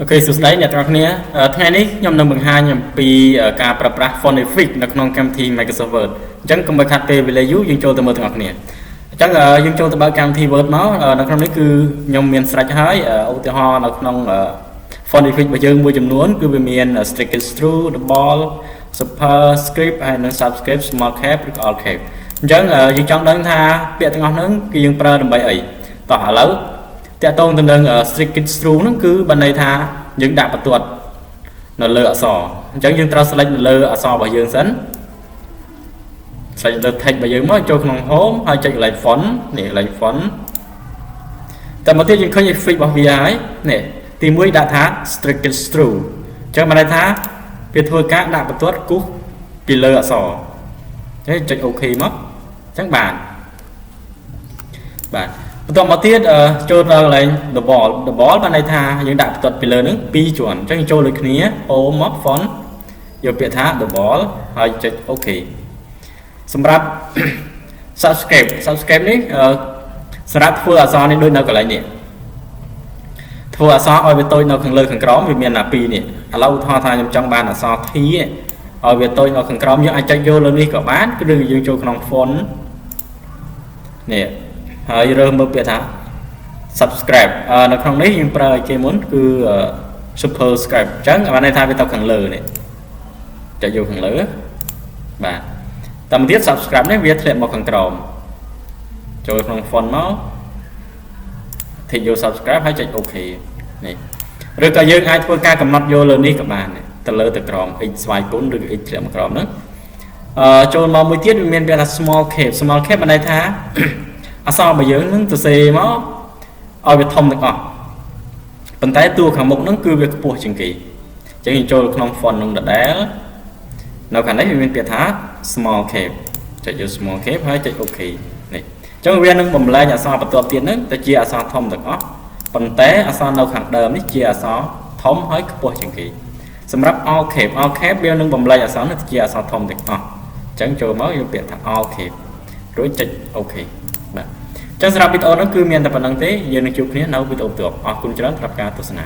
Ok, số đấy là trong nàyថ្ងៃនេះខ្ញុំនឹងបង្ហាញអំពីការប្រើប្រាស់ Phonific នៅក្នុងកម្មវិធី Microsoft Word អញ្ចឹងកុំឲ្យខាត់ពេលវេលាយូរយើងចូលទៅមើលទាំងអស់គ្នាអញ្ចឹងយើងចូលទៅបើកកម្មវិធី Word មកនៅក្នុងនេះគឺខ្ញុំមានស្រេចហើយឧទាហរណ៍នៅក្នុង Phonific របស់យើងមួយចំនួនគឺវាមាន strict through the ball superscript ហើយនិង subscript small cap ឬក៏ all cap អញ្ចឹងយើងចង់ដឹងថាពាក្យទាំងអស់ហ្នឹងគឺយើងប្រើដើម្បីអីតោះឥឡូវតើតងទៅនឹង strict through ហ្នឹងគឺបានន័យថាយើងដាក់បន្ទាត់នៅលើអក្សរអញ្ចឹងយើងត្រូវ select នៅលើអក្សររបស់យើងសិន select លើ text របស់យើងមកចូលក្នុង home ហើយចុចកន្លែង font នេះកន្លែង font តែមកទៀតយើងឃើញ effect របស់វាហើយនេះទី1ដាក់ថា strict through អញ្ចឹងបានន័យថាវាធ្វើការដាក់បន្ទាត់គូសពីលើអក្សរអញ្ចឹងចុច OK មកអញ្ចឹងបាទបន្ទាប់មកទៀតចូលដល់កន្លែង the ball បានន័យថាយើងដាក់បន្ទាត់ពីលើនឹង2ជាន់អញ្ចឹងចូលដូចគ្នា home មក font យកពាក្យថា the ball ហើយចុច OK សម្រាប់ subscribe នេះសម្រាប់ធ្វើអក្សរនេះដូចនៅកន្លែងនេះធ្វើអក្សរឲ្យវាតូចនៅខាងលើខាងក្រោមវាមានតែ2នេះឥឡូវឧទាហរណ៍ថាខ្ញុំចង់បានអក្សរ T ឲ្យវាតូចនៅខាងក្រោមយើងអាចចុចយកលើនេះក៏បានគឺយើងចូលក្នុង font នេះហើយរើសមើលពាក្យថា subscribe នៅក្នុងនេះយើងប្រើឲ្យគេមុនគឺ superscribe អញ្ចឹងបានន័យថាវាទៅខាងលើនេះចុចយកខាងលើបាទតាមទៀត subscribe នេះវាធ្លាក់មកខាងក្រោមចូលក្នុង font មកធីកយក subscribe ហើយចុច OK នេះឬក៏យើងអាចធ្វើការកំណត់យកលើនេះក៏បានទៅលើទៅក្រោម x ស្វ័យគុណឬ x ធ្លាក់មកក្រោមហ្នឹងចូលមកមួយទៀតវាមានពាក្យថា small cap បានន័យថាអក្សររបស់យើងនឹងទៅសេមកឲ្យវាធំទាំងអស់ប៉ុន្តែតួខាងមុខហ្នឹងគឺវាខ្ពស់ជាងគេអញ្ចឹងយើងចូលក្នុង font នឹងដដែលនៅខាងនេះវាមានពាក្យថា small cap ចុចយក small cap ហើយចុច OK នេះអញ្ចឹងវានឹងបំលែងអក្សរបន្ទាប់ទៀតហ្នឹងទៅជាអក្សរធំទាំងអស់ប៉ុន្តែអក្សរនៅខាងដើមនេះជាអក្សរធំហើយខ្ពស់ជាងគេសម្រាប់ all cap វានឹងបំលែងអក្សរនេះទៅជាអក្សរធំទាំងអស់អញ្ចឹងចូលមកយកពាក្យថា all cap រួចចុច OK បាទចឹងសម្រាប់វីដេអូនេះគឺមានតែប៉ុណ្្នឹងទេយើងនឹងជួបគ្នានៅវីដេអូបន្ទាប់អរគុណច្រើនសម្រាប់ការទស្សនា